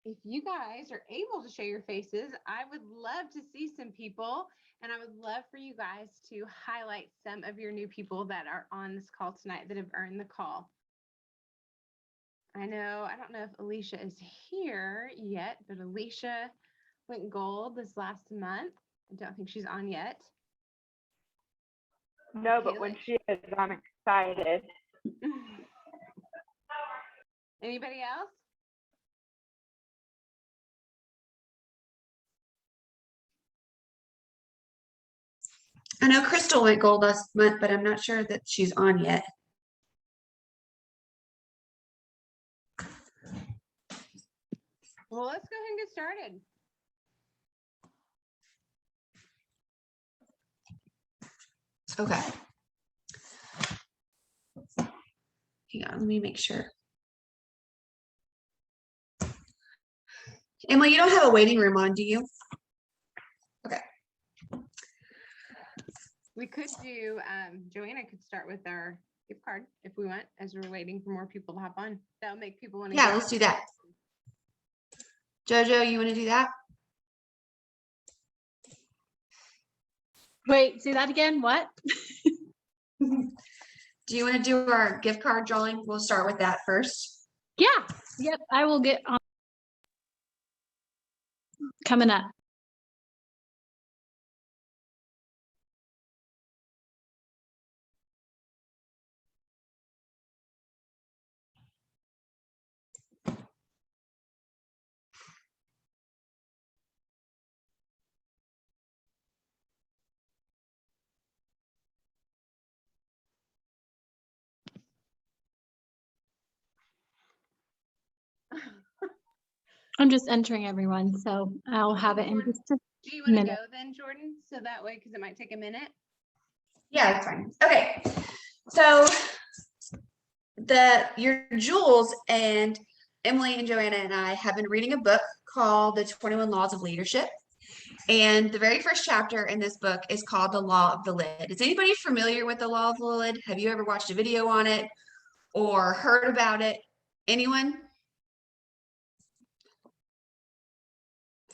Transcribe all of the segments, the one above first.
if you guys are able to show your faces, I would love to see some people. And I would love for you guys to highlight some of your new people that are on this call tonight that have earned the call. I don't know if Alicia is here yet, but Alicia went gold this last month. I don't think she's on yet. No, but when she is, I'm excited. Anybody else? I know Crystal went gold last month, but I'm not sure that she's on yet. Well, let's go ahead and get started. Okay. Hang on, let me make sure. Emily, you don't have a waiting room on, do you? Okay. We could do, Joanna could start with our gift card if we want, as we're waiting for more people to hop on. That'll make people want to. Yeah, let's do that. Jojo, you want to do that? Wait, say that again. What? Do you want to do our gift card drawing? We'll start with that first. Yeah. Yep. I will get on. Coming up. I'm just entering everyone, so I'll have it in just a Do you want to minute. go then, Jordan? So that way, because it might take a minute. Yeah, that's fine. Okay. So your Jules and Emily and Joanna and I have been reading a book called The 21 Laws of Leadership. And the very first chapter in this book is called The Law of the Lid. Is anybody familiar with the Law of the Lid? Have you ever watched a video on it or heard about it? Anyone?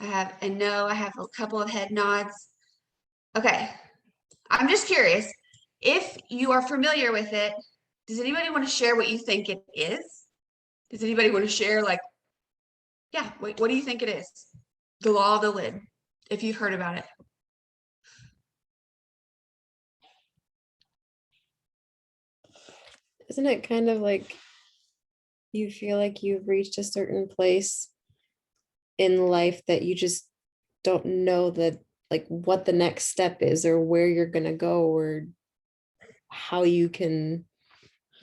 I have a couple of head nods. Okay. I'm just curious, if you are familiar with it, does anybody want to share what you think it is? Does anybody want to share, like, yeah, what do you think it is? The Law of the Lid, if you've heard about it. Isn't it kind of like you feel like you've reached a certain place in life that you just don't know that, like, what the next step is or where you're going to go or how you can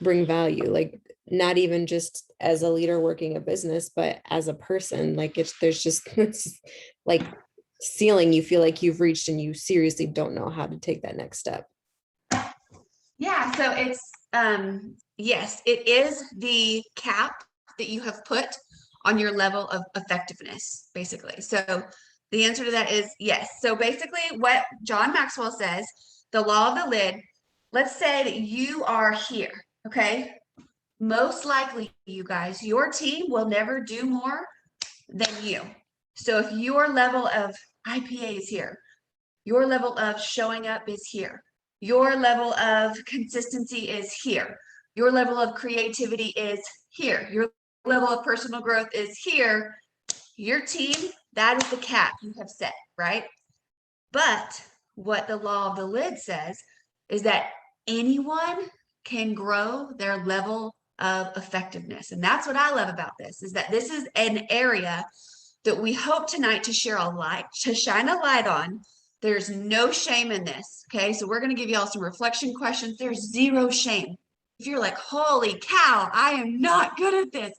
bring value, like not even just as a leader working a business, but as a person. Like there's just it's like ceiling you feel like you've reached and you seriously don't know how to take that next step. Yeah, so it's yes, it is the cap that you have put on your level of effectiveness, basically. So the answer to that is yes. So basically what John Maxwell says, the law of the lid, let's say that you are here, okay? Most likely, you guys, your team will never do more than you. So if your level of IPA is here, your level of showing up is here, your level of consistency is here, your level of creativity is here, your level of personal growth is here, your team, that is the cap you have set, right? But what the law of the lid says is that anyone can grow their level of effectiveness. And that's what I love about this, is that this is an area that we hope tonight to share a light, to shine a light on. There's no shame in this. Okay. So we're going to give you all some reflection questions. There's zero shame. If you're like, holy cow, I am not good at this.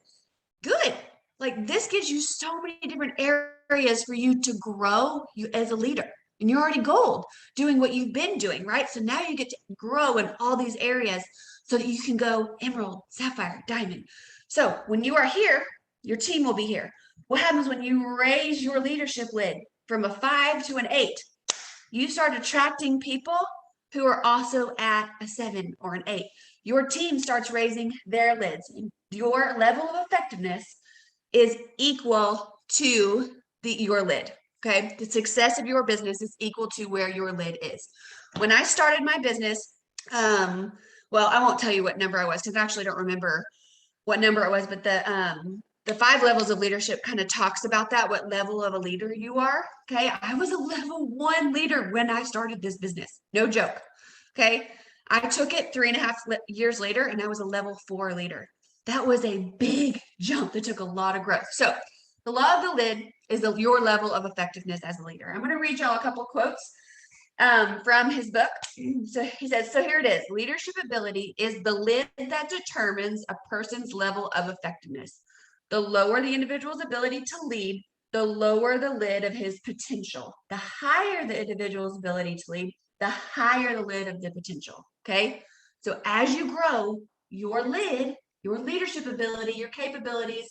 Good. Like, this gives you so many different areas for you to grow you as a leader. And you're already gold doing what you've been doing, right? So now you get to grow in all these areas so that you can go emerald, sapphire, diamond. So when you are here, your team will be here. What happens when you raise your leadership lid from a 5 to an 8? You start attracting people who are also at a 7 or an 8. Your team starts raising their lids. Your level of effectiveness is equal to your lid. Okay. The success of your business is equal to where your lid is. When I started my business, well, I won't tell you what number I was because I actually don't remember what number it was, but the 5 levels of leadership kind of talks about that, what level of a leader you are. Okay. I was a level 1 leader when I started this business. No joke. Okay. I took it 3.5 years later and I was a level 4 leader. That was a big jump that took a lot of growth. So the law of the lid is your level of effectiveness as a leader. I'm going to read y'all a couple quotes from his book. So he says, so here it is. Leadership ability is the lid that determines a person's level of effectiveness. The lower the individual's ability to lead, the lower the lid of his potential. The higher the individual's ability to lead, the higher the lid of the potential. Okay. So as you grow, your lid, your leadership ability, your capabilities,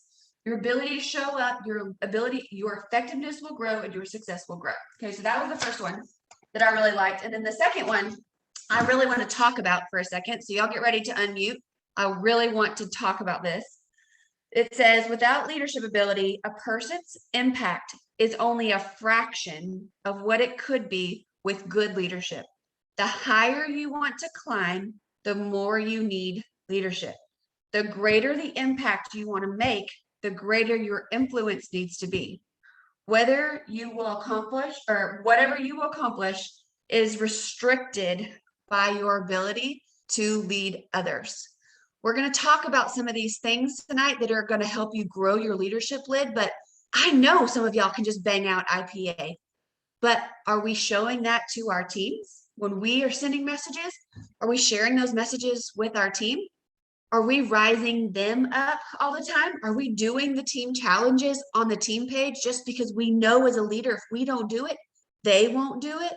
your ability to show up, your effectiveness will grow and your success will grow. Okay. So that was the first one that I really liked. And then the second one, I really want to talk about for a second. So y'all get ready to unmute. I really want to talk about this. It says, without leadership ability, a person's impact is only a fraction of what it could be with good leadership. The higher you want to climb, the more you need leadership. The greater the impact you want to make, the greater your influence needs to be. Whether you will accomplish or whatever you will accomplish is restricted by your ability to lead others. We're going to talk about some of these things tonight that are going to help you grow your leadership lid, but I know some of y'all can just bang out IPA, but are we showing that to our teams when we are sending messages? Are we sharing those messages with our team? Are we rising them up all the time? Are we doing the team challenges on the team page just because we know as a leader, if we don't do it, they won't do it?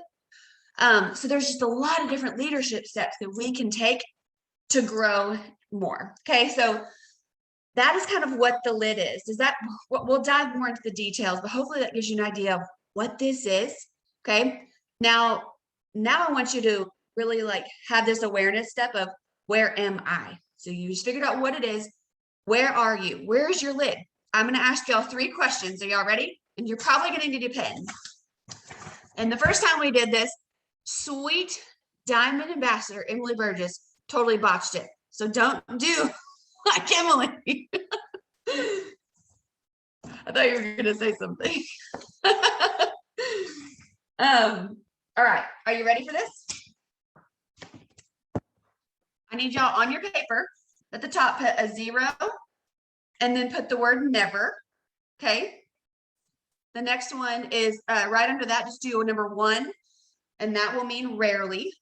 So there's just a lot of different leadership steps that we can take to grow more. Okay, so that is kind of what the lid is. We'll dive more into the details, but hopefully that gives you an idea of what this is. Okay, now I want you to really have this awareness step of where am I? So you just figured out what it is. Where are you? Where's your lid? I'm going to ask y'all 3 questions. Are y'all ready? And you're probably going to need a pen. And the first time we did this, sweet Diamond Ambassador Emily Burgess totally botched it. So don't do like Emily. I thought you were going to say something. All right. Are you ready for this? I need y'all on your paper at the top, put a 0 and then put the word never. Okay. The next one is right under that, just do a number 1, and that will mean rarely.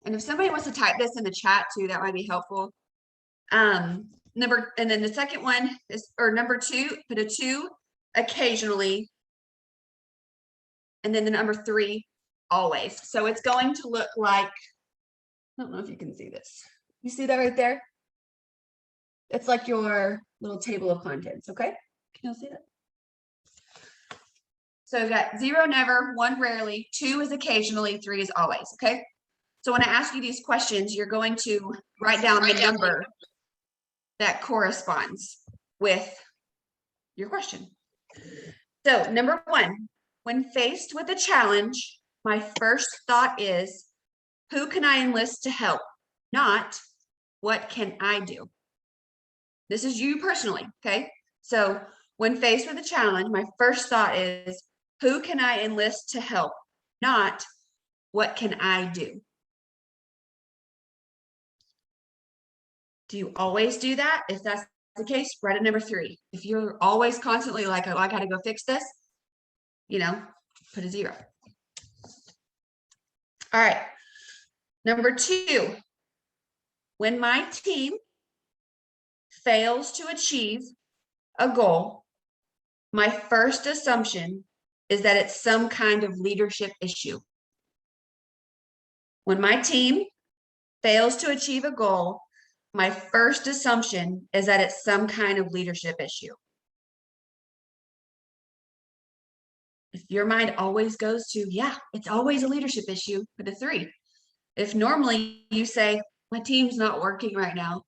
And if somebody wants to type this in the chat too, that might be helpful. And then the second one is, or number 2, put a 2, occasionally. And then the number 3, always. So it's going to look like, I don't know if you can see this. You see that right there? It's like your little table of contents, okay? Can you see that? So we've got 0, never, 1, rarely, 2 is occasionally, 3 is always, okay? So when I ask you these questions, you're going to write down the number that corresponds with your question. So number 1, when faced with a challenge, my first thought is, who can I enlist to help? Not, what can I do? This is you personally, okay? So when faced with a challenge, my first thought is, who can I enlist to help? Not, what can I do? Do you always do that? If that's the case, write a number 3. If you're always constantly like, oh, I got to go fix this, put a 0. All right. Number 2, when my team fails to achieve a goal, my first assumption is that it's some kind of leadership issue. When my team fails to achieve a goal, my first assumption is that it's some kind of leadership issue. If your mind always goes to, yeah, it's always a leadership issue, put a 3. If normally you say, my team's not working right now,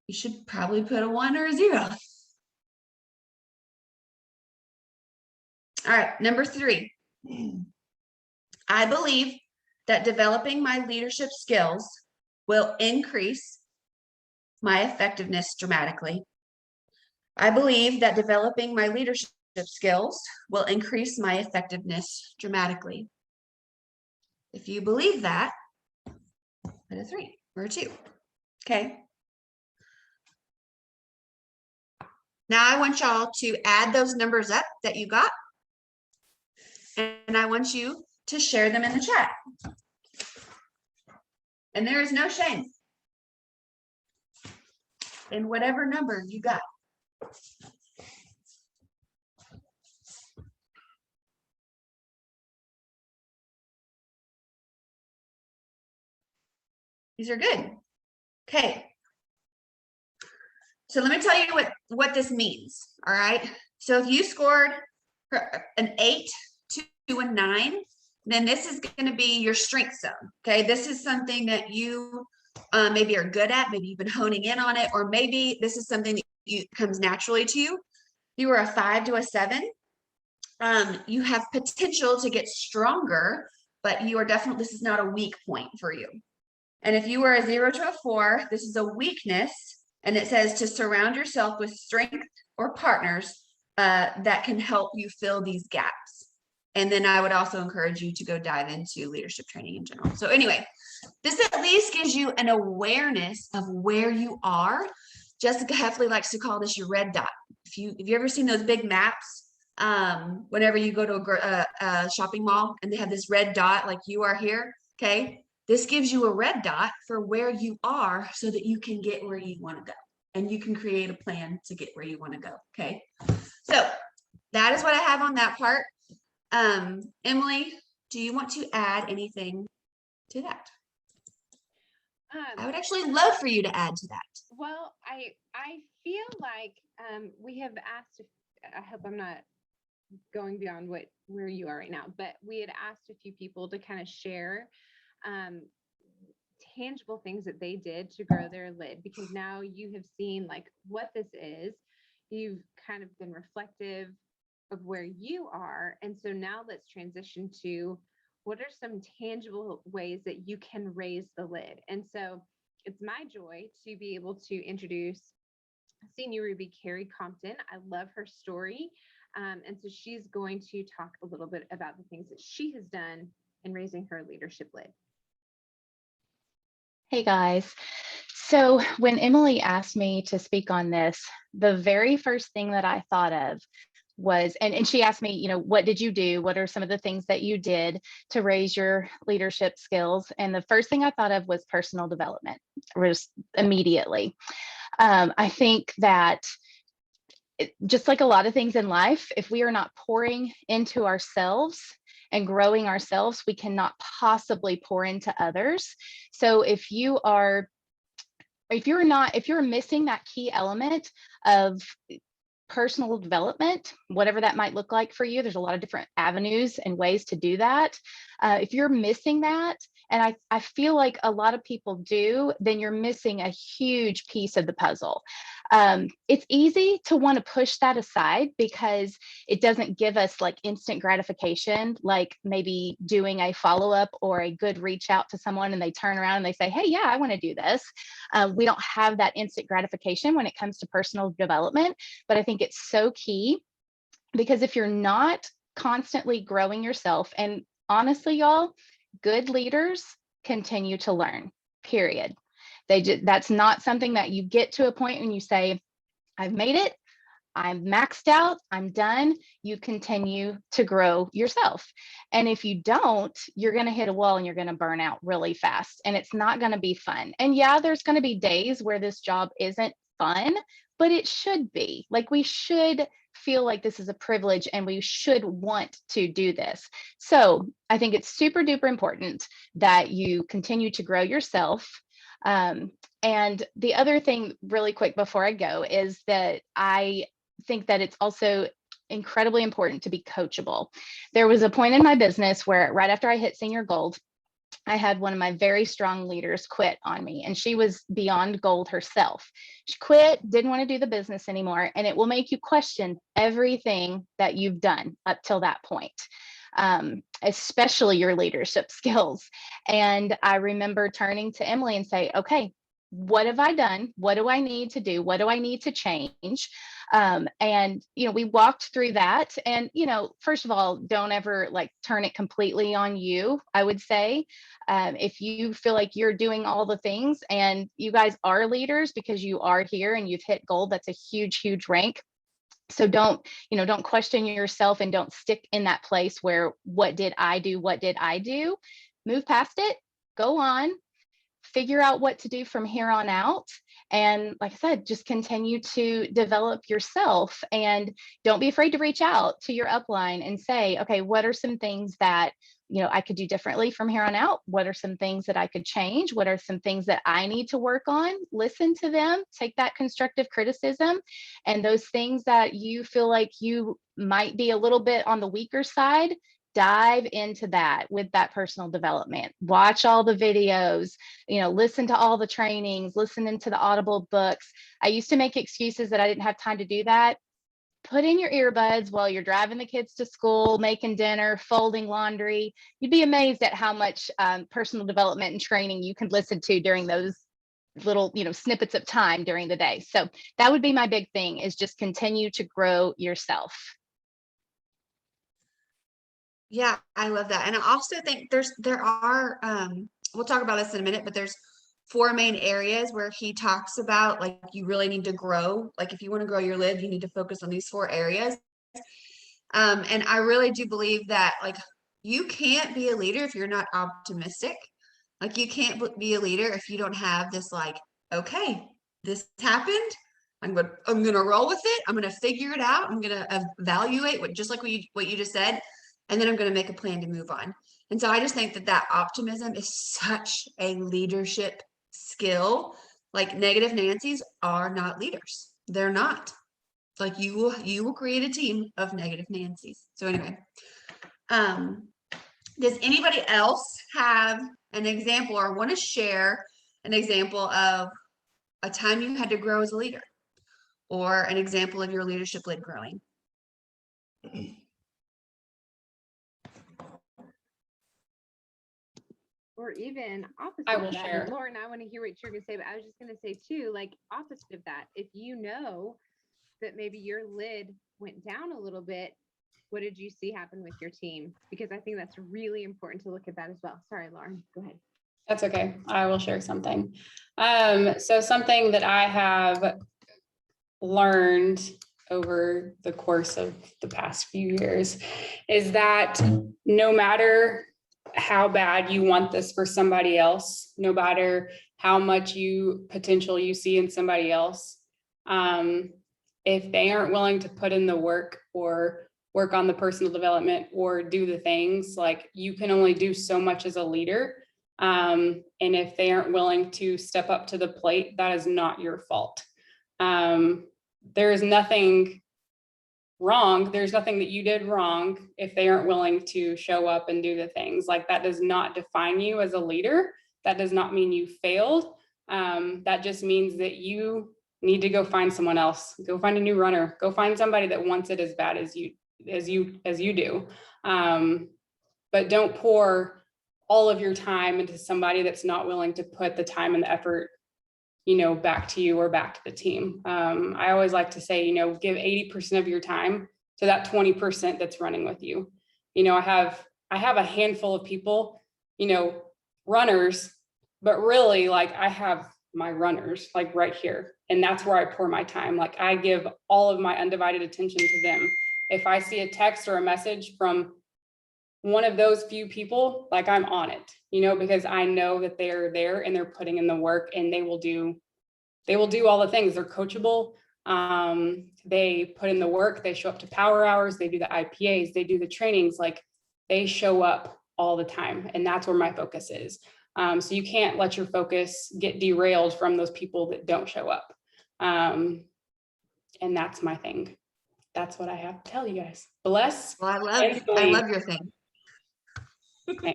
you should probably put a 1 or a 0. All right, number 3. I believe that developing my leadership skills will increase my effectiveness dramatically. I believe that developing my leadership skills will increase my effectiveness dramatically. If you believe that, put a 3 or a 2. Okay. Now I want y'all to add those numbers up that you got, and I want you to share them in the chat. And there is no shame in whatever number you got. These are good. Okay. So let me tell you what this means. All right. So if you scored an 8, 2, and 9, then this is going to be your strength zone. Okay. This is something that you maybe are good at. Maybe you've been honing in on it, or maybe this is something that comes naturally to you. You are a 5 to a 7. You have potential to get stronger, but you are definitely, this is not a weak point for you. And if you were a 0 to a 4, this is a weakness. And it says to surround yourself with strength or partners that can help you fill these gaps. And then I would also encourage you to go dive into leadership training in general. So anyway, this at least gives you an awareness of where you are. Jessica Heffley likes to call this your red dot. If you ever seen those big maps, whenever you go to a shopping mall and they have this red dot, like you are here, okay? This gives you a red dot for where you are so that you can get where you want to go, and you can create a plan to get where you want to go. Okay. So that is what I have on that part. Emily, do you want to add anything to that? I would actually love for you to add to that. Well, I feel like we have asked, I hope I'm not going beyond where you are right now, but we had asked a few people to kind of share tangible things that they did to grow their lid, because now you have seen like what this is. You've kind of been reflective of where you are. And so now let's transition to what are some tangible ways that you can raise the lid. And so it's my joy to be able to introduce Senior Ruby Carrie Compton. I love her story. And so she's going to talk a little bit about the things that she has done in raising her leadership lid. Hey guys. So when Emily asked me to speak on this, the very first thing that I thought of was, and she asked me, what did you do? What are some of the things that you did to raise your leadership skills? And the first thing I thought of was personal development, just immediately. I think that just like a lot of things in life, if we are not pouring into ourselves and growing ourselves, we cannot possibly pour into others. So if you're missing that key element of personal development, whatever that might look like for you, there's a lot of different avenues and ways to do that. If you're missing that, and I feel like a lot of people do, then you're missing a huge piece of the puzzle. It's easy to want to push that aside because it doesn't give us like instant gratification, like maybe doing a follow-up or a good reach out to someone and they turn around and they say, hey, yeah, I want to do this. We don't have that instant gratification when it comes to personal development, but I think it's so key, because if you're not constantly growing yourself, and honestly, y'all, good leaders continue to learn, period. That's not something that you get to a point when you say, I've made it, I'm maxed out, I'm done. You continue to grow yourself. And if you don't, you're going to hit a wall and you're going to burn out really fast. And it's not going to be fun. And yeah, there's going to be days where this job isn't fun, but it should be. Like, we should feel like this is a privilege and we should want to do this. So I think it's super duper important that you continue to grow yourself. And the other thing really quick before I go is that I think that it's also incredibly important to be coachable. There was a point in my business where right after I hit Senior Gold, I had one of my very strong leaders quit on me, and she was beyond gold herself. She quit, didn't want to do the business anymore, and it will make you question everything that you've done up till that point, especially your leadership skills. And I remember turning to Emily and say, okay, what have I done? What do I need to do? What do I need to change? And, we walked through that. And, first of all, don't ever like turn it completely on you, I would say. If you feel like you're doing all the things and you guys are leaders because you are here and you've hit gold, that's a huge, huge rank. So don't question yourself and don't stick in that place where, what did I do? What did I do? Move past it, go on, figure out what to do from here on out. And like I said, just continue to develop yourself, and don't be afraid to reach out to your upline and say, okay, what are some things that I could do differently from here on out? What are some things that I could change? What are some things that I need to work on? Listen to them, take that constructive criticism, and those things that you feel like you might be a little bit on the weaker side, dive into that with that personal development. Watch all the videos, listen to all the trainings, listen into the Audible books. I used to make excuses that I didn't have time to do that. Put in your earbuds while you're driving the kids to school, making dinner, folding laundry. You'd be amazed at how much personal development and training you can listen to during those little, snippets of time during the day. So that would be my big thing, is just continue to grow yourself. Yeah, I love that. And I also think there are, we'll talk about this in a minute, but there's 4 main areas where he talks about, like, you really need to grow. Like, if you want to grow your lid, you need to focus on these 4 areas. And I really do believe that, like, you can't be a leader if you're not optimistic. Like, you can't be a leader if you don't have this, like, okay, this happened. I'm gonna roll with it. I'm gonna figure it out. I'm gonna evaluate what you just said, and then I'm gonna make a plan to move on. And so I just think that optimism is such a leadership skill. Like, negative Nancy's are not leaders. They're not. Like, you will create a team of negative Nancy's. So anyway, does anybody else have an example or want to share an example of a time you had to grow as a leader, or an example of your leadership lid growing? Or even opposite I will of that. share. Lauren, I want to hear what you're going to say, but I was just going to say too, like, opposite of that, if you know that maybe your lid went down a little bit, what did you see happen with your team? Because I think that's really important to look at that as well. Sorry, Lauren, go ahead. That's okay. I will share something. So something that I have learned over the course of the past few years is that no matter how bad you want this for somebody else, no matter how much potential you see in somebody else, if they aren't willing to put in the work or work on the personal development or do the things, like, you can only do so much as a leader. And if they aren't willing to step up to the plate, that is not your fault. There is nothing wrong. There's nothing that you did wrong if they aren't willing to show up and do the things. Like, that does not define you as a leader. That does not mean you failed. That just means that you need to go find someone else. Go find a new runner. Go find somebody that wants it as bad as you do. But don't pour all of your time into somebody that's not willing to put the time and the effort, back to you or back to the team. I always like to say, give 80% of your time to that 20% that's running with you. I have a handful of people, runners, but really, like, I have my runners, like, right here. And that's where I pour my time. Like, I give all of my undivided attention to them. If I see a text or a message from one of those few people, like, I'm on it, because I know that they're there and they're putting in the work, and they will do all the things. They're coachable. They put in the work, they show up to power hours, they do the IPAs, they do the trainings, like, they show up all the time. And that's where my focus is. So you can't let your focus get derailed from those people that don't show up. And that's my thing. That's what I have to tell you guys. Bless. Well, I love your thing. Okay.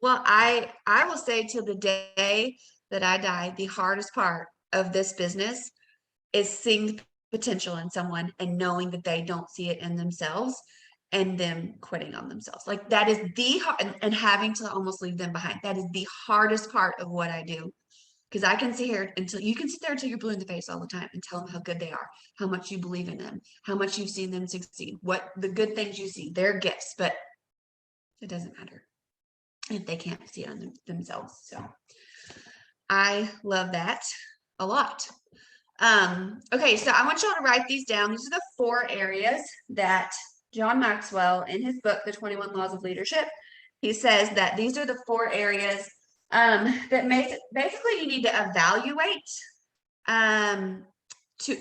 Well, I will say till the day that I die, the hardest part of this business is seeing the potential in someone and knowing that they don't see it in themselves and them quitting on themselves. Like that is the hard, and having to almost leave them behind. That is the hardest part of what I do. Because I can sit here until you can sit there until you're blue in the face all the time and tell them how good they are, how much you believe in them, how much you've seen them succeed, what the good things you see, their gifts, but it doesn't matter if they can't see it on themselves. So I love that a lot. Okay, so I want y'all to write these down. These are the 4 areas that John Maxwell, in his book, The 21 Laws of Leadership, he says that these are the 4 areas that basically you need to evaluate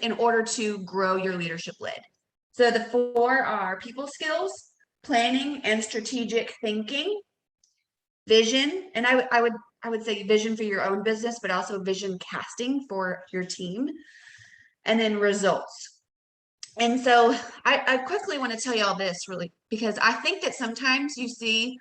in order to grow your leadership lid. So the 4 are people skills, planning and strategic thinking, vision, and I would say vision for your own business, but also vision casting for your team, and then results. And so I quickly want to tell you all this really, because I think that sometimes you see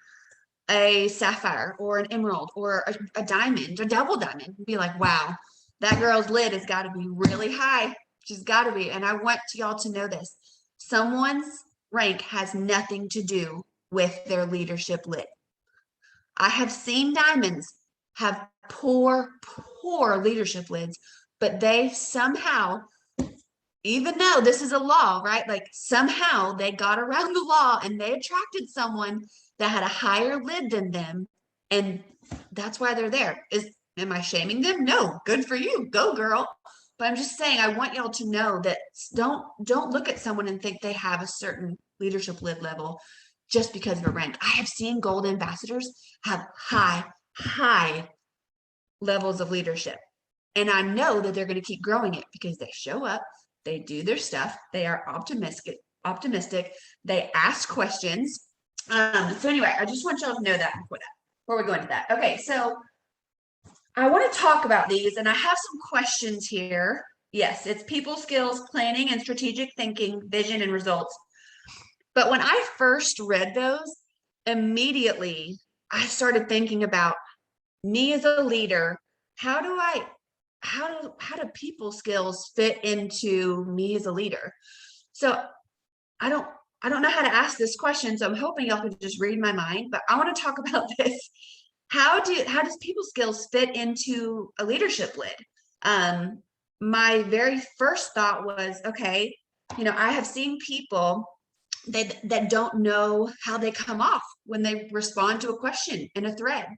a sapphire or an emerald or a diamond, a double diamond, and be like, wow, that girl's lid has got to be really high. She's got to be. And I want y'all to know this. Someone's rank has nothing to do with their leadership lid. I have seen diamonds have poor leadership lids, but they somehow, even though this is a law, right? Like somehow they got around the law and they attracted someone that had a higher lid than them. And that's why they're there. Am I shaming them? No, good for you. Go girl. But I'm just saying, I want y'all to know that don't look at someone and think they have a certain leadership lid level just because of a rank. I have seen gold ambassadors have high levels of leadership. And I know that they're going to keep growing it because they show up, they do their stuff, they are optimistic, they ask questions. So anyway, I just want y'all to know that before we go into that. Okay, so I want to talk about these, and I have some questions here. Yes, it's people skills, planning and strategic thinking, vision and results. But when I first read those, immediately I started thinking about me as a leader. How do people skills fit into me as a leader? So I don't know how to ask this question, so I'm hoping y'all can just read my mind, but I want to talk about this. How does people skills fit into a leadership lid? My very first thought was, okay, I have seen people that don't know how they come off when they respond to a question in a thread,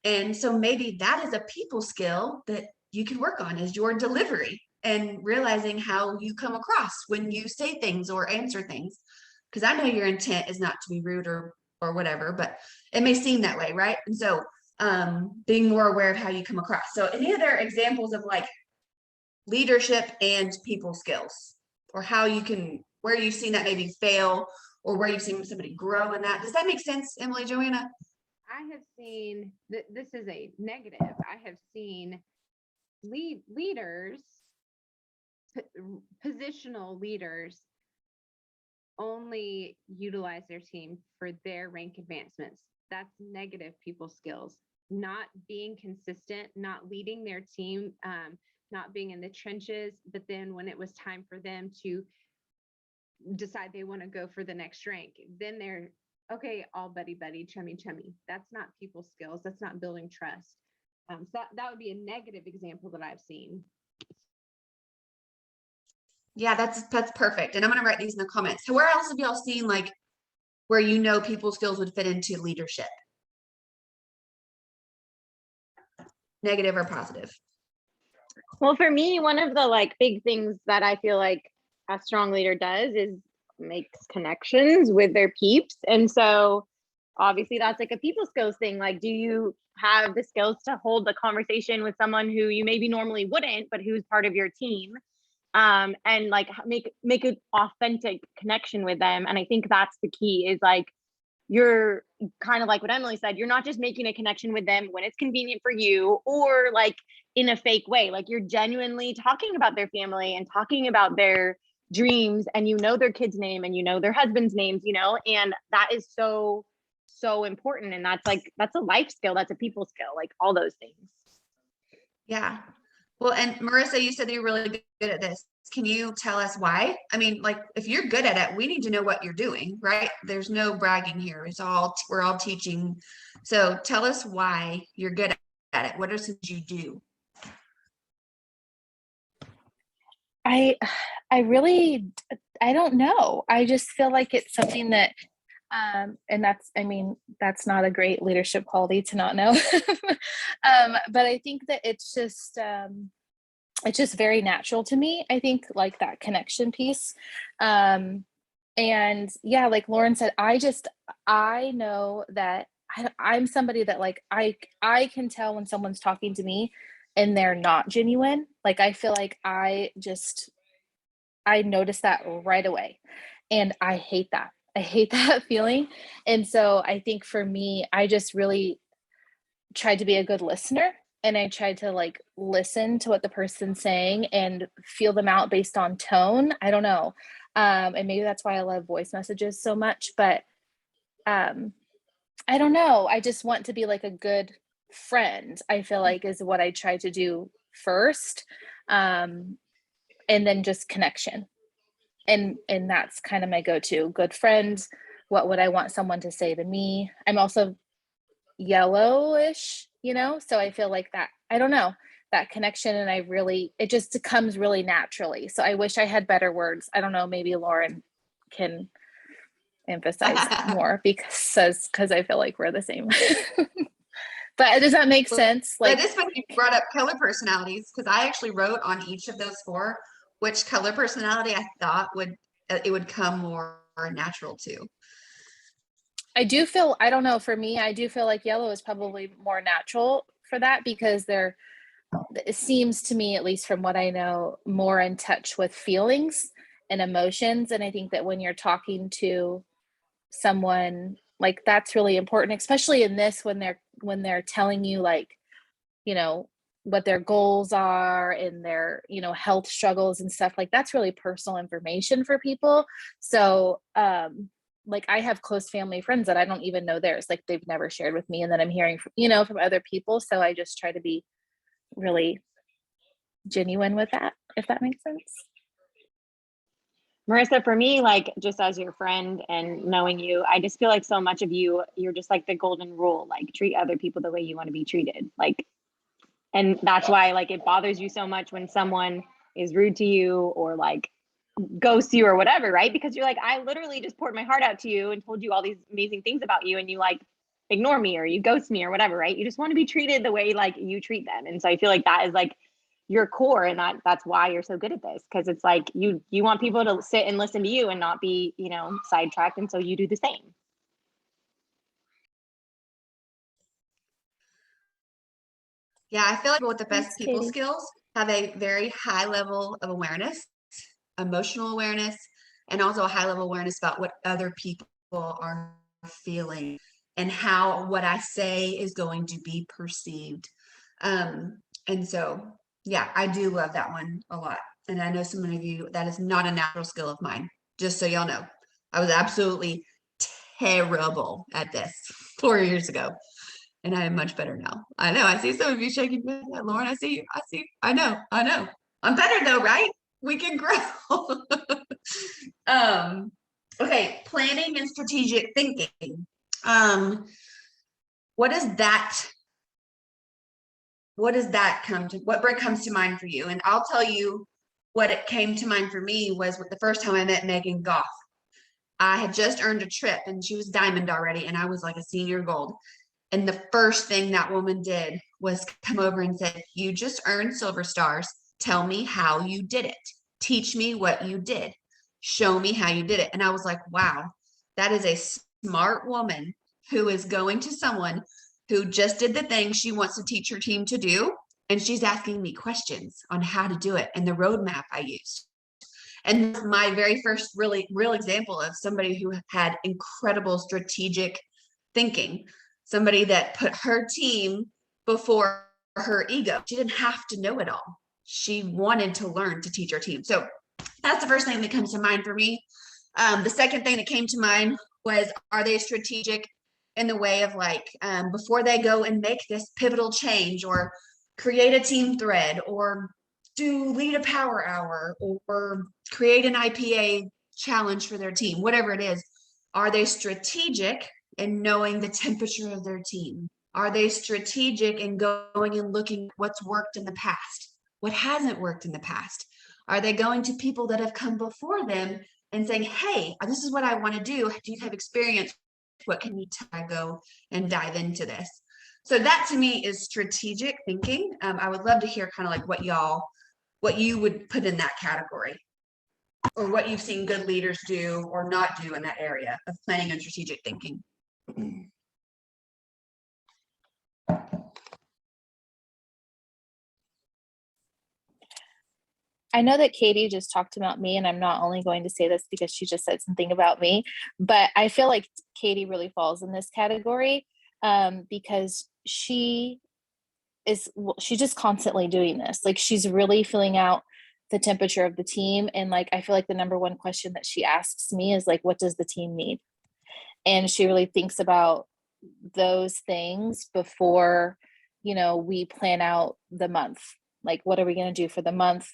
and so maybe that is a people skill that you can work on, is your delivery and realizing how you come across when you say things or answer things. Because I know your intent is not to be rude or whatever, but it may seem that way, right? And so being more aware of how you come across. So any other examples of like leadership and people skills, or where you've seen that maybe fail, or where you've seen somebody grow in that? Does that make sense, Emily, Joanna? I have seen this is a negative. I have seen leaders, positional leaders, only utilize their team for their rank advancements. That's negative people skills. Not being consistent, not leading their team, not being in the trenches. But then when it was time for them to decide they want to go for the next rank, then they're okay, all buddy, chummy. That's not people skills. That's not building trust. So that would be a negative example that I've seen. Yeah, that's perfect. And I'm going to write these in the comments. So where else have y'all seen like where people skills would fit into leadership? Negative or positive? Well, for me, one of the big things that I feel like a strong leader does is makes connections with their peeps. And so obviously that's a people skills thing. Do you have the skills to hold the conversation with someone who you maybe normally wouldn't, but who's part of your team? And make an authentic connection with them. And I think that's the key, is you're kind of like what Emily said, you're not just making a connection with them when it's convenient for you, or in a fake way. You're genuinely talking about their family and talking about their dreams, and their kid's name and their husband's names, and that is so so important. And that's a life skill. That's a people skill, like all those things. Yeah. Well, and Marissa, you said that you're really good at this. Can you tell us why? I mean, like, if you're good at it, we need to know what you're doing, right? There's no bragging here. We're all teaching. So tell us why you're good at it. What are some things you do? I really, I don't know. I just feel like it's something that, and that's not a great leadership quality to not know. But I think that it's just very natural to me. I think like that connection piece. And yeah, like Lauren said, I know that I'm somebody that like, I can tell when someone's talking to me and they're not genuine. Like, I feel like I notice that right away. And I hate that. I hate that feeling. And so I think for me, I just really tried to be a good listener, and I tried to like listen to what the person's saying and feel them out based on tone. I don't know. And maybe that's why I love voice messages so much, but I don't know. I just want to be like a good friend, I feel like, is what I try to do first. And then just connection. And that's kind of my go-to. Good friend. What would I want someone to say to me? I'm also yellowish, so I feel like that, I don't know, that connection, and it just comes really naturally. So I wish I had better words. I don't know, maybe Lauren can emphasize more because I feel like we're the same. But does that make sense? Like, this funny you brought up color personalities, because I actually wrote on each of those 4 which color personality I thought it would come more natural to. I don't know, for me, I do feel like yellow is probably more natural for that, because it seems to me, at least from what I know, more in touch with feelings and emotions. And I think that when you're talking to someone, like, that's really important, especially in this, when they're telling you, like, what their goals are and their, health struggles and stuff, like, that's really personal information for people. So, like, I have close family friends that I don't even know theirs, like, they've never shared with me, and then I'm hearing from other people. So I just try to be really genuine with that, if that makes sense. Marissa, for me, like, just as your friend and knowing you, I just feel like so much of you're just like the golden rule, like, treat other people the way you want to be treated. Like, and that's why, like, it bothers you so much when someone is rude to you or like ghosts you or whatever, right? Because you're like, I literally just poured my heart out to you and told you all these amazing things about you, and you like ignore me or you ghost me or whatever, right? You just want to be treated the way like you treat them. And so I feel like that is like your core, and that's why you're so good at this, because it's like you want people to sit and listen to you and not be, sidetracked, and so you do the same. Yeah, I feel like with the best Thanks, people Katie. skills have a very high level of awareness, emotional awareness, and also a high level awareness about what other people are feeling and how what I say is going to be perceived. And so, yeah, I do love that one a lot. And I know some of you, that is not a natural skill of mine, just so y'all know. I was absolutely terrible at this 4 years ago. And I am much better now. I know. I see some of you shaking your head. Lauren, I see you. I know. I'm better though, right? We can grow. Okay, planning and strategic thinking. What does that comes to mind for you? And I'll tell you what it came to mind for me was with the first time I met Megan Goff. I had just earned a trip and she was diamond already, and I was like a senior gold. And the first thing that woman did was come over and said, "You just earned silver stars. Tell me how you did it. Teach me what you did. Show me how you did it." And I was like, wow, that is a smart woman who is going to someone who just did the thing she wants to teach her team to do. And she's asking me questions on how to do it and the roadmap I used. And my very first really real example of somebody who had incredible strategic thinking, somebody that put her team before her ego. She didn't have to know it all. She wanted to learn to teach her team. So that's the first thing that comes to mind for me. The second thing that came to mind was, are they strategic in the way of like, before they go and make this pivotal change or create a team thread or lead a power hour or create an IPA challenge for their team, whatever it is, are they strategic in knowing the temperature of their team? Are they strategic in going and looking at what's worked in the past? What hasn't worked in the past? Are they going to people that have come before them and saying, hey, this is what I want to do. Do you have experience? What can you tell I go and dive into this? So that to me is strategic thinking. I would love to hear kind of like what you would put in that category, or what you've seen good leaders do or not do in that area of planning and strategic thinking. I know that Katie just talked about me, and I'm not only going to say this because she just said something about me, but I feel like Katie really falls in this category because she's just constantly doing this. Like, she's really filling out the temperature of the team. And like, I feel like the number one question that she asks me is like, what does the team need? And she really thinks about those things before, we plan out the month. Like, what are we going to do for the month?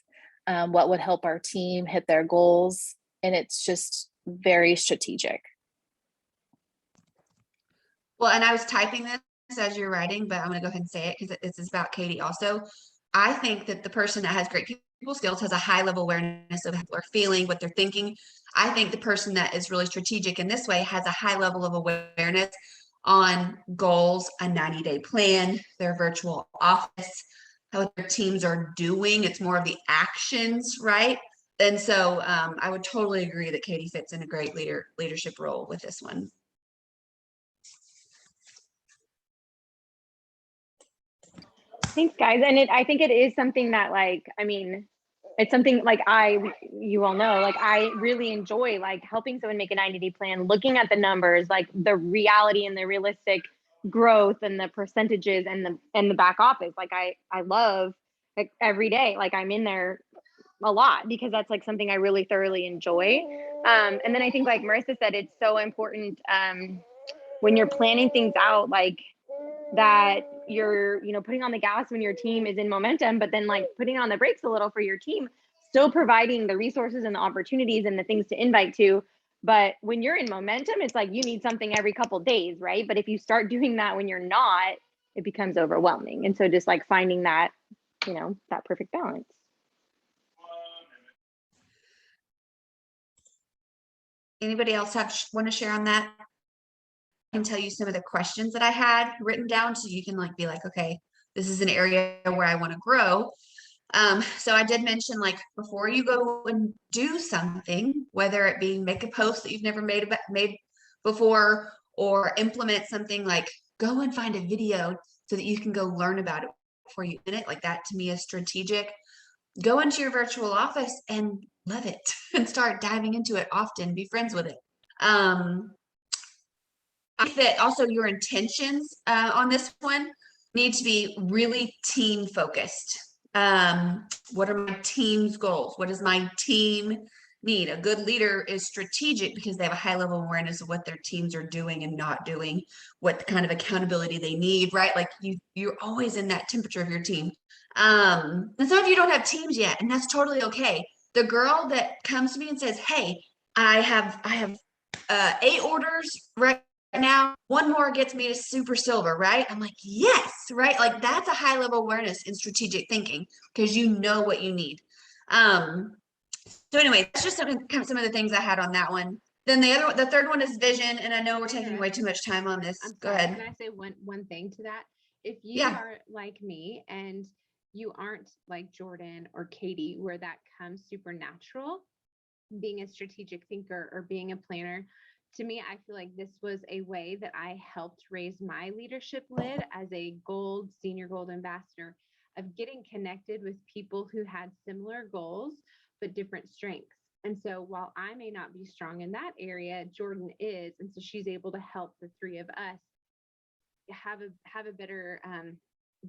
What would help our team hit their goals? And it's just very strategic. Well, and I was typing this as you're writing, but I'm going to go ahead and say it because this is about Katie also. I think that the person that has great people skills has a high level awareness of how people are feeling, what they're thinking. I think the person that is really strategic in this way has a high level of awareness on goals, a 90-day plan, their virtual office, how their teams are doing. It's more of the actions, right? And so I would totally agree that Katie fits in a great leadership role with this one. Thanks, guys. And I think it is something that, like, I mean, it's something like you all know, like, I really enjoy like helping someone make a 90-day plan, looking at the numbers, like the reality and the realistic growth and the percentages and the back office. Like, I love, like, every day, like, I'm in there a lot because that's like something I really thoroughly enjoy. And then I think, like Marissa said, it's so important when you're planning things out, like, that you're, putting on the gas when your team is in momentum, but then like putting on the brakes a little for your team, still providing the resources and the opportunities and the things to invite to. But when you're in momentum, it's like you need something every couple of days, right? But if you start doing that when you're not, it becomes overwhelming. And so just like finding that, that perfect balance. Anybody else want to share on that? I can tell you some of the questions that I had written down so you can like be like, okay, this is an area where I want to grow. So I did mention, like, before you go and do something, whether it be make a post that you've never made before, or implement something, like go and find a video so that you can go learn about it before you in it. Like, that to me is strategic. Go into your virtual office and love it and start diving into it often, be friends with it. I think that also your intentions on this one need to be really team focused. What are my team's goals? What does my team need? A good leader is strategic because they have a high level awareness of what their teams are doing and not doing, what kind of accountability they need, right? Like, you're always in that temperature of your team. And some of you don't have teams yet, and that's totally okay. The girl that comes to me and says, hey, I have 8 orders right now, one more gets me to super silver, right? I'm like, yes, right? Like, that's a high level awareness in strategic thinking because you know what you need. So anyway, that's just some of the things I had on that one. Then the third one is vision, and I know we're taking way too much time on this. Go ahead. Can I say one thing to that? If you are like me and you aren't like Jordan or Katie, where that comes supernatural, being a strategic thinker or being a planner, to me, I feel like this was a way that I helped raise my leadership lid as a senior gold ambassador, of getting connected with people who had similar goals, but different strengths. And so while I may not be strong in that area, Jordan is. And so she's able to help the three of us have a better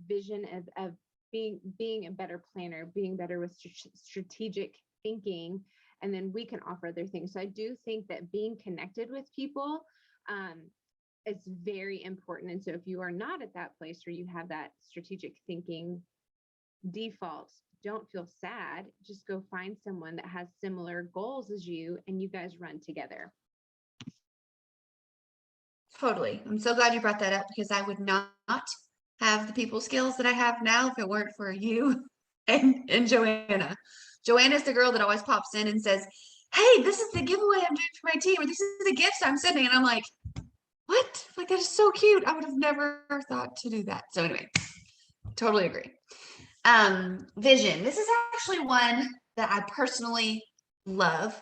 vision of being a better planner, being better with strategic thinking, and then we can offer other things. So I do think that being connected with people it's very important. And so if you are not at that place where you have that strategic thinking default, don't feel sad. Just go find someone that has similar goals as you and you guys run together. Totally. I'm so glad you brought that up because I would not have the people skills that I have now if it weren't for you and Joanna. Joanna's the girl that always pops in and says, hey, this is the giveaway I'm doing for my team, or this is the gifts I'm sending. And I'm like, what? Like, that is so cute. I would have never thought to do that. So anyway, totally agree. Vision. This is actually one that I personally love,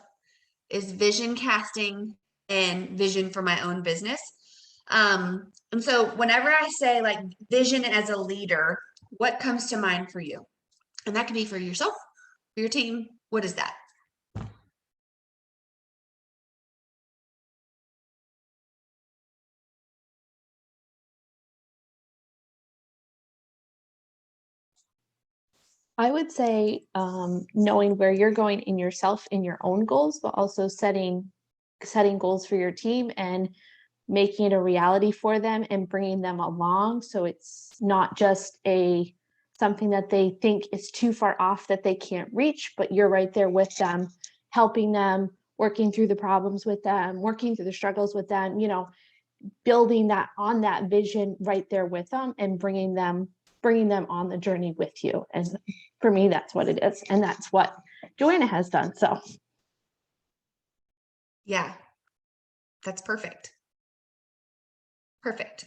is vision casting and vision for my own business. And so whenever I say like vision as a leader, what comes to mind for you? And that can be for yourself, for your team. What is that? I would say knowing where you're going in yourself in your own goals, but also setting goals for your team and making it a reality for them and bringing them along. So it's not just something that they think is too far off that they can't reach, but you're right there with them, helping them, working through the problems with them, working through the struggles with them, building that on that vision right there with them and bringing them on the journey with you. And for me, that's what it is. And that's what Joanna has done. So Yeah, that's perfect. Perfect.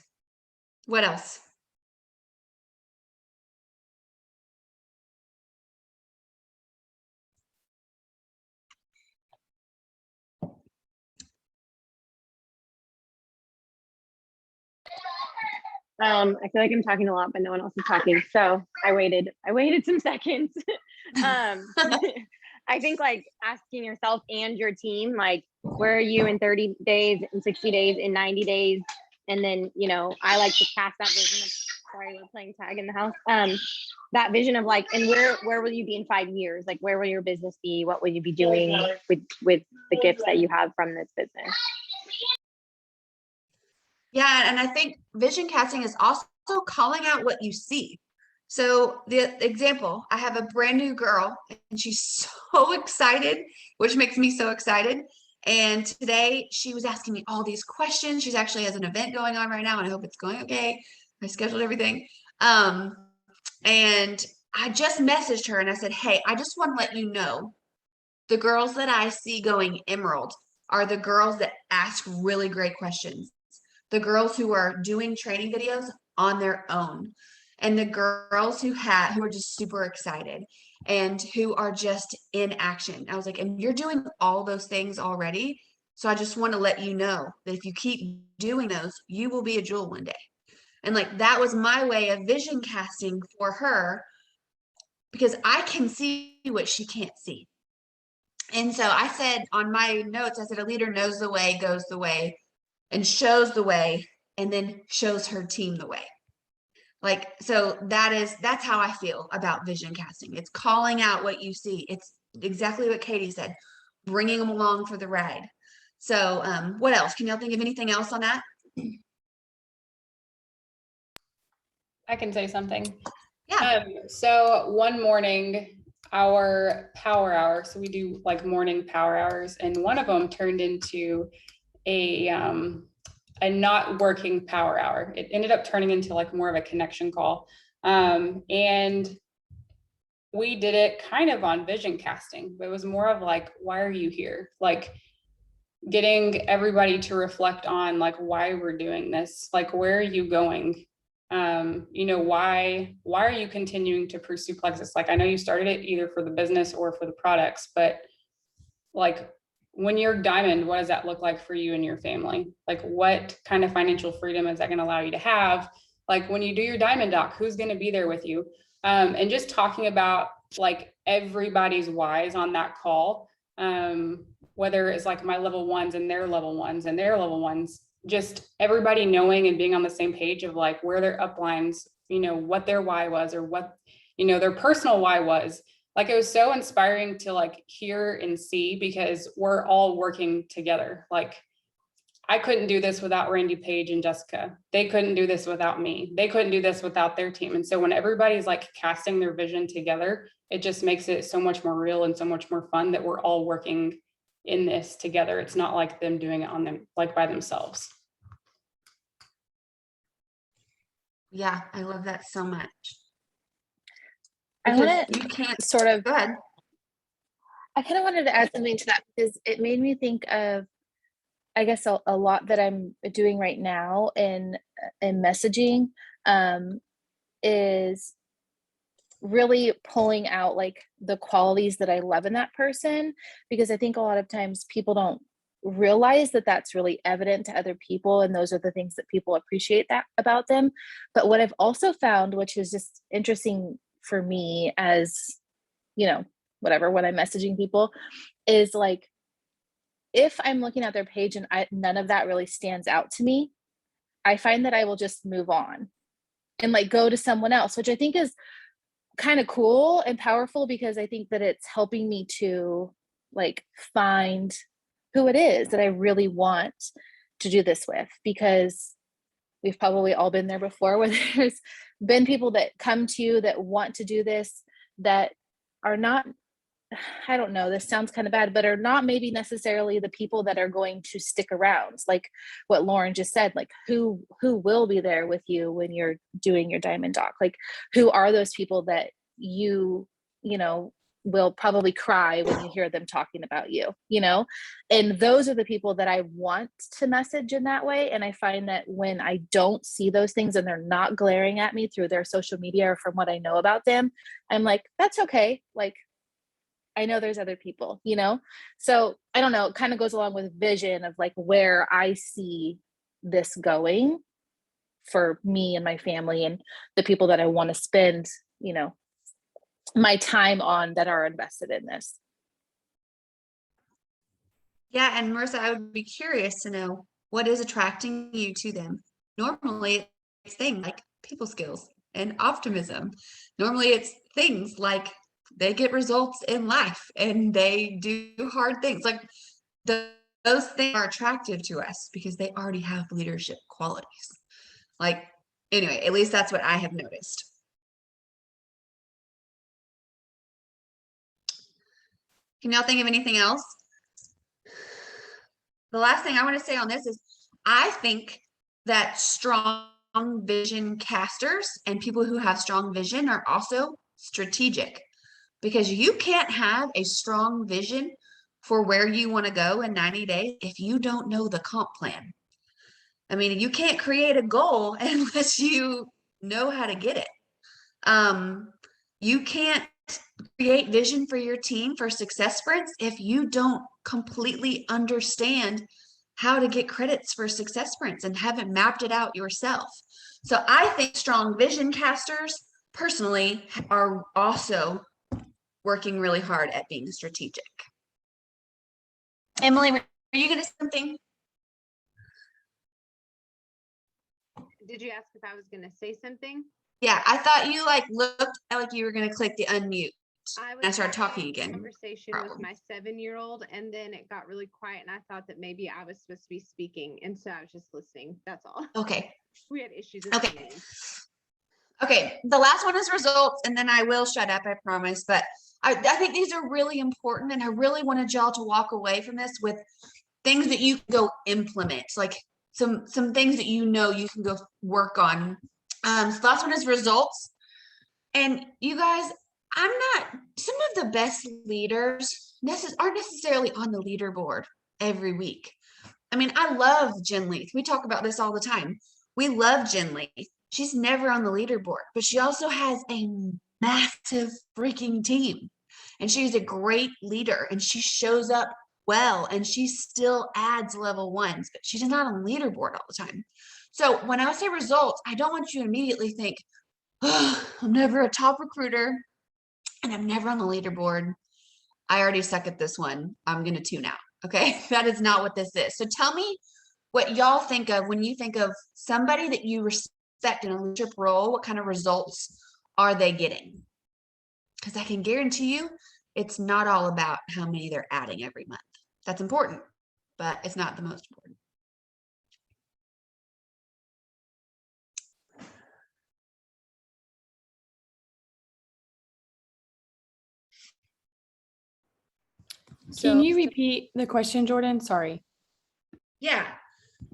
What else? I feel like I'm talking a lot, but no one else is talking. So I waited some seconds. I think like asking yourself and your team, like, where are you in 30 days, in 60 days, in 90 days? And then, I like to cast that vision of, sorry, we're playing tag in the house. That vision of like, and where will you be in 5 years? Like, where will your business be? What will you be doing with the gifts that you have from this business? Yeah, and I think vision casting is also calling out what you see. So the example, I have a brand new girl and she's so excited, which makes me so excited. And today she was asking me all these questions. She's actually has an event going on right now and I hope it's going okay. I scheduled everything. And I just messaged her and I said, hey, I just want to let you know, the girls that I see going emerald are the girls that ask really great questions. The girls who are doing training videos on their own, and the girls who are just super excited and who are just in action. I was like, and you're doing all those things already. So I just want to let you know that if you keep doing those, you will be a jewel one day. And like, that was my way of vision casting for her, because I can see what she can't see. And so I said on my notes, I said, a leader knows the way, goes the way, and shows the way, and then shows her team the way. Like, so that's how I feel about vision casting. It's calling out what you see. It's exactly what Katie said, bringing them along for the ride. So what else? Can y'all think of anything else on that? I can say something. Yeah. So one morning, our power hour, so we do like morning power hours, and one of them turned into a not working power hour. It ended up turning into like more of a connection call. And we did it kind of on vision casting, but it was more of like, why are you here? Like getting everybody to reflect on like why we're doing this, like where are you going? Why are you continuing to pursue Plexus? Like, I know you started it either for the business or for the products, but like when you're Diamond, what does that look like for you and your family? Like, what kind of financial freedom is that going to allow you to have? Like when you do your Diamond Doc, who's going to be there with you? And just talking about like everybody's whys on that call, whether it's like my level ones and their level ones and their level ones, just everybody knowing and being on the same page of like where their uplines, what their why was, or what, their personal why was. Like, it was so inspiring to like hear and see, because we're all working together. Like, I couldn't do this without Randy Page and Jessica. They couldn't do this without me. They couldn't do this without their team. And so when everybody's like casting their vision together, it just makes it so much more real and so much more fun that we're all working in this together. It's not like them doing it on them, like by themselves. Yeah, I love that so much. I Because want you can't, to sort of, go ahead. I kind of wanted to add something to that because it made me think of, I guess, a lot that I'm doing right now in messaging is really pulling out like the qualities that I love in that person, because I think a lot of times people don't realize that that's really evident to other people, and those are the things that people appreciate that about them. But what I've also found, which is just interesting for me as, you know, whatever, when I'm messaging people, is like, if I'm looking at their page and none of that really stands out to me, I find that I will just move on and like go to someone else, which I think is kind of cool and powerful, because I think that it's helping me to like find who it is that I really want to do this with, because we've probably all been there before, where there's been people that come to you that want to do this, that are not, I don't know, this sounds kind of bad, but are not maybe necessarily the people that are going to stick around. Like what Lauren just said, like who will be there with you when you're doing your Diamond Dock? Like who are those people that you know, will probably cry when you hear them talking about you, you know? And those are the people that I want to message in that way. And I find that when I don't see those things and they're not glaring at me through their social media or from what I know about them, I'm like, that's okay. Like, I know there's other people, you know? So I don't know, it kind of goes along with vision of like where I see this going for me and my family and the people that I want to spend, you know, my time on that are invested in this. Yeah, and Marissa, I would be curious to know what is attracting you to them. Normally, it's things like people skills and optimism. Normally, it's things like they get results in life and they do hard things. Like those things are attractive to us because they already have leadership qualities. Like, anyway, at least that's what I have noticed. Can y'all think of anything else? The last thing I want to say on this is I think that strong vision casters and people who have strong vision are also strategic, because you can't have a strong vision for where you want to go in 90 days if you don't know the comp plan. I mean, you can't create a goal unless you know how to get it. You can't create vision for your team for success sprints if you don't completely understand how to get credits for success sprints and haven't mapped it out yourself. So I think strong vision casters personally are also working really hard at being strategic. Emily, were you going to say something? Did you ask if I was going to say something? Yeah, I thought you like looked like you were going to click the unmute. I And I started having talking a again. conversation with my 7-year-old, and then it got really quiet, and I thought that maybe I was supposed to be speaking, and so I was just listening. That's all. Okay. We had issues. At the Okay. beginning. Okay. The last one is results, and then I will shut up, I promise. But I think these are really important, and I really wanted y'all to walk away from this with things that you can go implement, like some things that you know you can go work on. So the last one is results. And you guys, some of the best leaders aren't necessarily on the leaderboard every week. I mean, I love Jen Leith. We talk about this all the time. We love Jen Leith. She's never on the leaderboard, but she also has a massive freaking team. And she's a great leader, and she shows up well, and she still adds level ones, but she's not on the leaderboard all the time. So when I say results, I don't want you to immediately think, oh, I'm never a top recruiter and I'm never on the leaderboard. I already suck at this one. I'm going to tune out. Okay. That is not what this is. So tell me what y'all think of when you think of somebody that you respect in a leadership role. What kind of results are they getting? Because I can guarantee you it's not all about how many they're adding every month. That's important, but it's not the most important. Can you repeat the question, Jordan? Sorry. Yeah.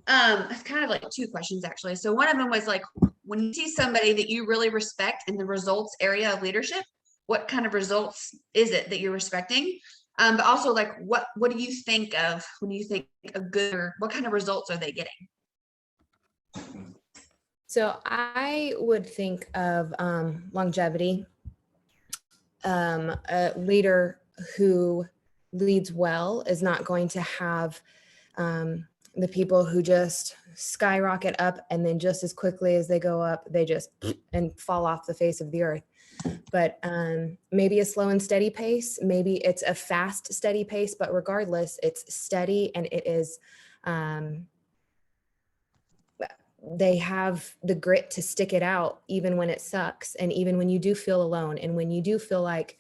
It's kind of like two questions actually. So one of them was like, when you see somebody that you really respect in the results area of leadership, what kind of results is it that you're respecting? But also like, what do you think of when you think a good, or what kind of results are they getting? So I would think of longevity. A leader who leads well is not going to have the people who just skyrocket up and then just as quickly as they go up, they just and fall off the face of the earth. But maybe a slow and steady pace, maybe it's a fast, steady pace, but regardless, it's steady and it is, they have the grit to stick it out even when it sucks. And even when you do feel alone and when you do feel like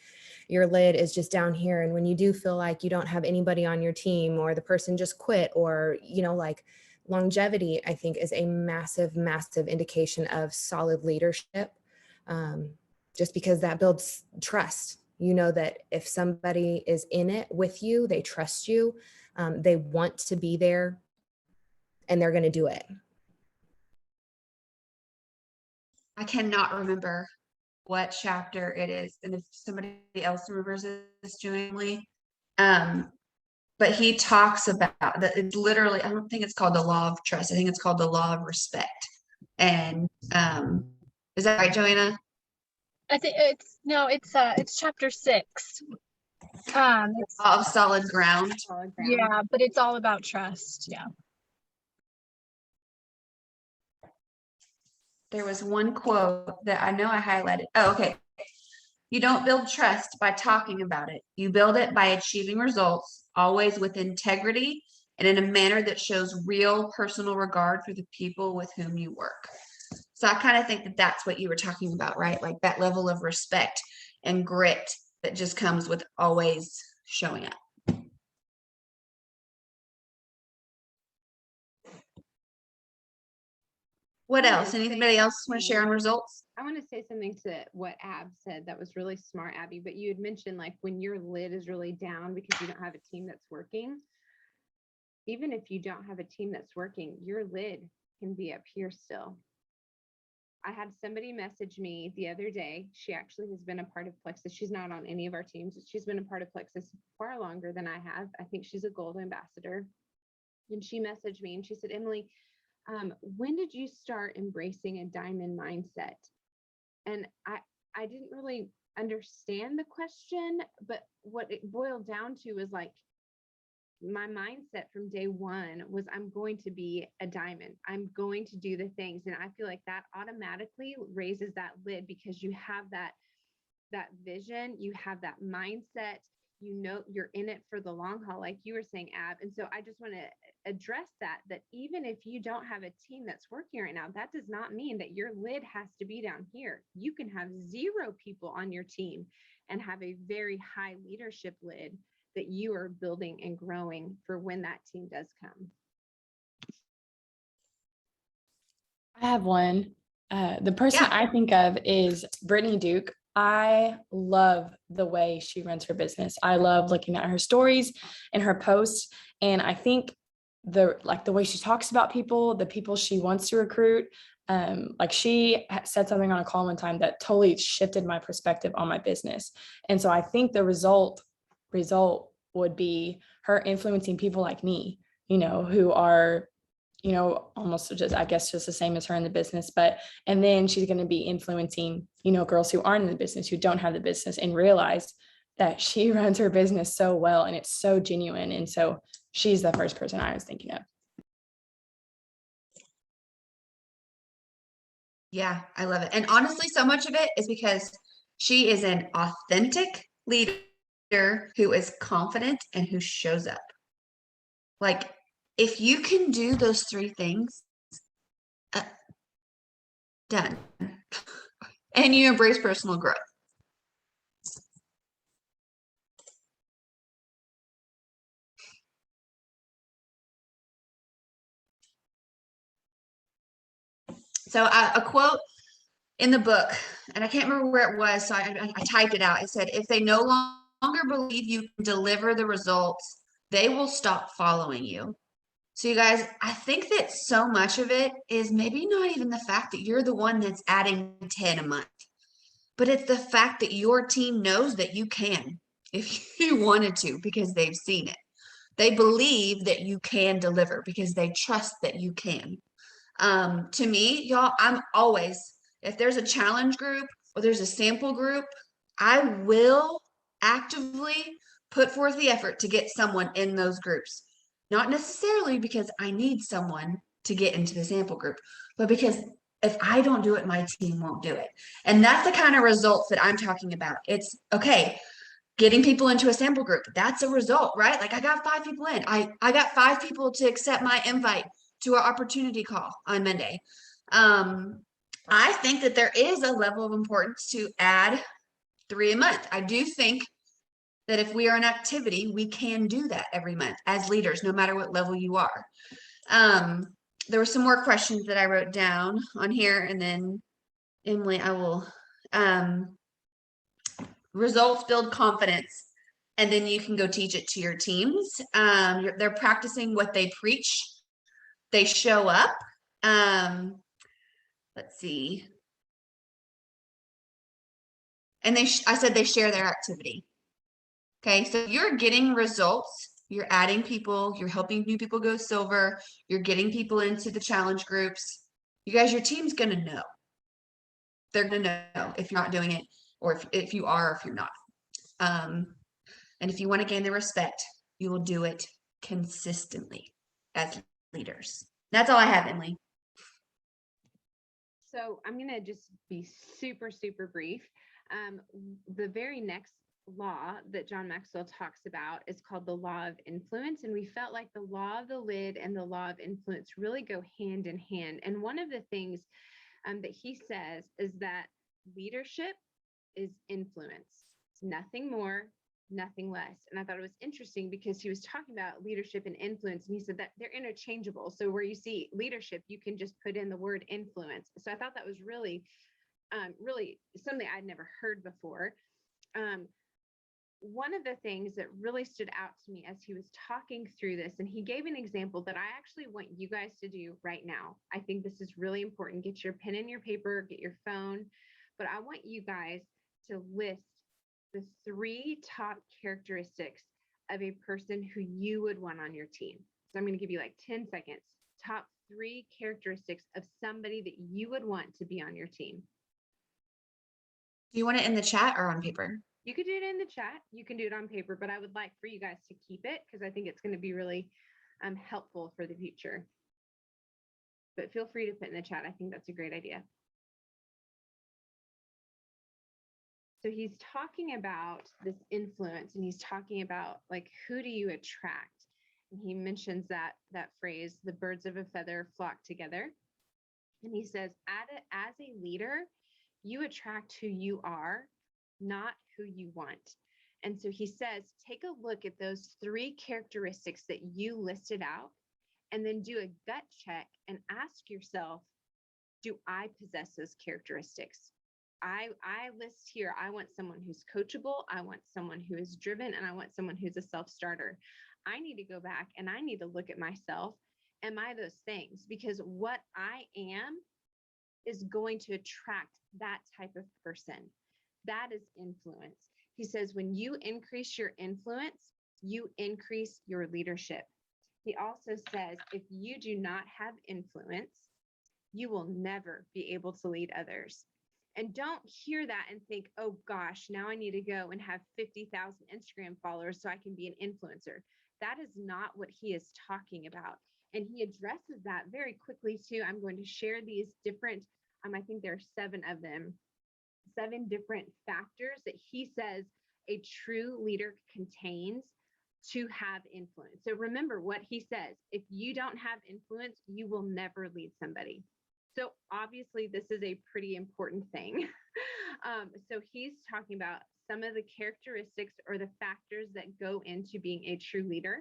your lid is just down here and when you do feel like you don't have anybody on your team or the person just quit or, you know, like longevity, I think is a massive, massive indication of solid leadership. Just because that builds trust. You know that if somebody is in it with you, they trust you, they want to be there and they're going to do it. I cannot remember what chapter it is, and if somebody else remembers this, jointly, but he talks about that. It's literally, I don't think it's called the law of trust. I think it's called the law of respect. And is that right, Joanna? I think it's chapter 6. It's, Of solid ground. yeah, but it's all about trust. Yeah. There was one quote that I know I highlighted. Oh, okay. You don't build trust by talking about it. You build it by achieving results, always with integrity and in a manner that shows real personal regard for the people with whom you work. So I kind of think that that's what you were talking about, right? Like that level of respect and grit that just comes with always showing up. What else? Anybody else want to share on results? I want to say something to what Ab said that was really smart, Abby, but you had mentioned like when your lid is really down because you don't have a team that's working. Even if you don't have a team that's working, your lid can be up here still. I had somebody message me the other day. She actually has been a part of Plexus. She's not on any of our teams. She's been a part of Plexus far longer than I have. I think she's a gold ambassador. And she messaged me and she said, Emily, when did you start embracing a diamond mindset? And I didn't really understand the question, but what it boiled down to was like, my mindset from day one was I'm going to be a diamond. I'm going to do the things. And I feel like that automatically raises that lid because you have that vision, you have that mindset, you know, you're in it for the long haul, like you were saying, Ab. And so I just want to address that even if you don't have a team that's working right now, that does not mean that your lid has to be down here. You can have 0 people on your team and have a very high leadership lid that you are building and growing for when that team does come. I have one. The person I think of is Brittany Duke. I love the way she runs her business. I love looking at her stories and her posts. And I think the way she talks about people, the people she wants to recruit, like she said something on a call one time that totally shifted my perspective on my business. And so I think the result would be her influencing people like me, you know, who are, you know, almost just, I guess, just the same as her in the business, and then she's going to be influencing, you know, girls who aren't in the business, who don't have the business, and realize that she runs her business so well and it's so genuine. And so she's the first person I was thinking of. Yeah, I love it. And honestly, so much of it is because she is an authentic leader who is confident and who shows up. Like, if you can do those 3 things, done. And you embrace personal growth. So a quote in the book, and I can't remember where it was, so I typed it out. It said, if they no longer believe you can deliver the results, they will stop following you. So you guys, I think that so much of it is maybe not even the fact that you're the one that's adding 10 a month, but it's the fact that your team knows that you can if you wanted to, because they've seen it. They believe that you can deliver because they trust that you can. To me, y'all, I'm always, if there's a challenge group or there's a sample group, I will actively put forth the effort to get someone in those groups. Not necessarily because I need someone to get into the sample group, but because if I don't do it, my team won't do it. And that's the kind of results that I'm talking about. It's okay, getting people into a sample group. That's a result, right? Like I got 5 people in. I got 5 people to accept my invite to our opportunity call on Monday. I think that there is a level of importance to add 3 a month. I do think that if we are an activity, we can do that every month as leaders, no matter what level you are. There were some more questions that I wrote down on here, and then Emily, I will, results build confidence, and then you can go teach it to your teams. They're practicing what they preach. They show up. Let's see. And I said they share their activity. Okay, so you're getting results. You're adding people. You're helping new people go silver. You're getting people into the challenge groups. You guys, your team's going to know. They're going to know if you're not doing it, or if you are, or if you're not. And if you want to gain their respect, you will do it consistently as leaders. That's all I have, Emily. So I'm going to just be super, super brief. The very next law that John Maxwell talks about is called the law of influence. And we felt like the law of the lid and the law of influence really go hand in hand. And one of the things that he says is that leadership is influence, nothing more, nothing less. And I thought it was interesting because he was talking about leadership and influence, and he said that they're interchangeable. So where you see leadership, you can just put in the word influence. So I thought that was really, really something I'd never heard before. One of the things that really stood out to me as he was talking through this, and he gave an example that I actually want you guys to do right now. I think this is really important. Get your pen and your paper, get your phone, but I want you guys to list the 3 top characteristics of a person who you would want on your team. So I'm going to give you like 10 seconds. Top 3 characteristics of somebody that you would want to be on your team. Do you want it in the chat or on paper? You could do it in the chat. You can do it on paper, but I would like for you guys to keep it because I think it's going to be really helpful for the future. But feel free to put in the chat. I think that's a great idea. So he's talking about this influence, and he's talking about like, who do you attract? And he mentions that phrase, the birds of a feather flock together. And he says, as a leader, you attract who you are, not who you want. And so he says, take a look at those 3 characteristics that you listed out, and then do a gut check and ask yourself, do I possess those characteristics? I list here, I want someone who's coachable, I want someone who is driven, and I want someone who's a self-starter. I need to go back and I need to look at myself. Am I those things? Because what I am is going to attract that type of person. That is influence. He says, when you increase your influence, you increase your leadership. He also says, if you do not have influence, you will never be able to lead others. And don't hear that and think, oh gosh, now I need to go and have 50,000 Instagram followers so I can be an influencer. That is not what he is talking about. And he addresses that very quickly too. I'm going to share these different, I think there are 7 of them, 7 different factors that he says a true leader contains to have influence. So remember what he says, if you don't have influence, you will never lead somebody. So obviously this is a pretty important thing. So he's talking about some of the characteristics or the factors that go into being a true leader: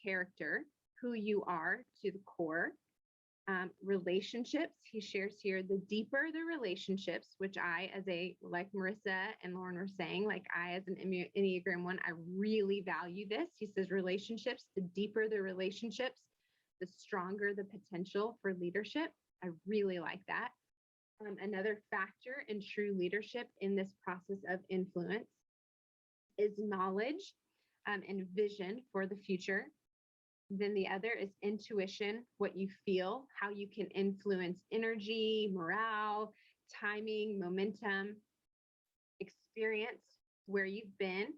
character, who you are to the core, Relationships, he shares here, the deeper the relationships, which I, like Marissa and Lauren were saying, like I, as an Enneagram 1, I really value this. He says relationships, the deeper the relationships, the stronger the potential for leadership. I really like that. Another factor in true leadership in this process of influence is knowledge and vision for the future. Then the other is intuition, what you feel, how you can influence energy, morale, timing, momentum, experience, where you've been,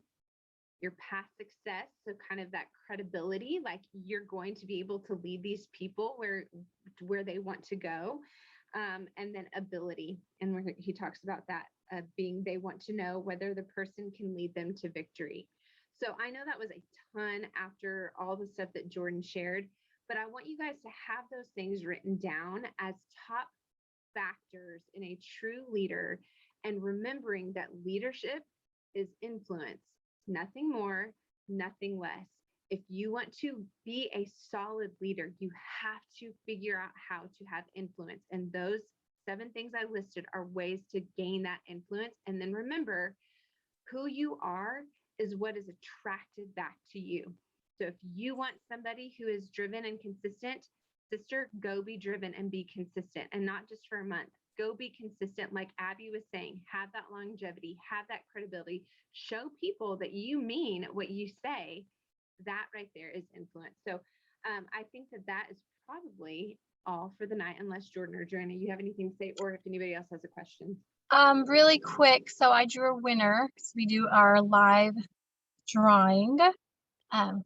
your past success. So kind of that credibility, like you're going to be able to lead these people where they want to go. And then ability. And he talks about that being, they want to know whether the person can lead them to victory. So I know that was a ton after all the stuff that Jordan shared, but I want you guys to have those things written down as top factors in a true leader, and remembering that leadership is influence, nothing more, nothing less. If you want to be a solid leader, you have to figure out how to have influence. And those 7 things I listed are ways to gain that influence. And then remember, who you are is what is attracted back to you. So if you want somebody who is driven and consistent, sister, go be driven and be consistent, and not just for a month. Go be consistent. Like Abby was saying, have that longevity, have that credibility, show people that you mean what you say. That right there is influence. So I think that is probably all for the night, unless Jordan or Joanna, you have anything to say, or if anybody else has a question. Really quick. So I drew a winner because we do our live drawing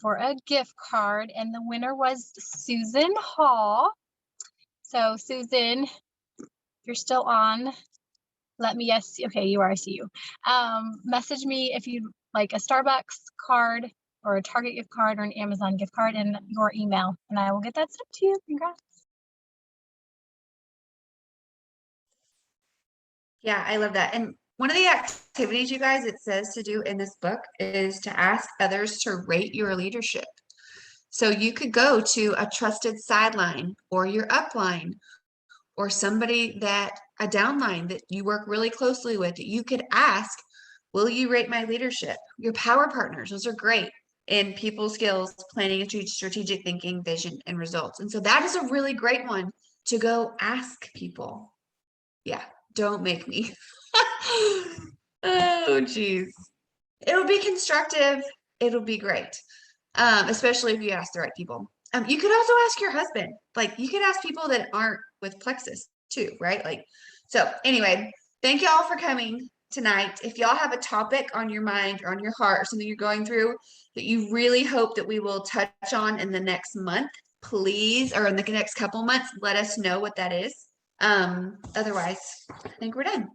for a gift card, and the winner was Susan Hall. So Susan, if you're still on, let me, yes, okay, you are, I see you. Message me if you'd like a Starbucks card or a Target gift card or an Amazon gift card and your email, and I will get that sent to you. Congrats. Yeah, I love that. And one of the activities, you guys, it says to do in this book is to ask others to rate your leadership. So you could go to a trusted sideline or your upline or somebody a downline that you work really closely with. You could ask, will you rate my leadership? Your power partners, those are great in people skills, planning, strategic thinking, vision, and results. And so that is a really great one to go ask people. Yeah. Don't make me. Oh, geez. It'll be constructive. It'll be great. Especially if you ask the right people. You could also ask your husband. Like, you could ask people that aren't with Plexus too, right? Like, so anyway, thank y'all for coming tonight. If y'all have a topic on your mind or on your heart or something you're going through that you really hope that we will touch on in the next month, please, or in the next couple months, let us know what that is. Otherwise, I think we're done.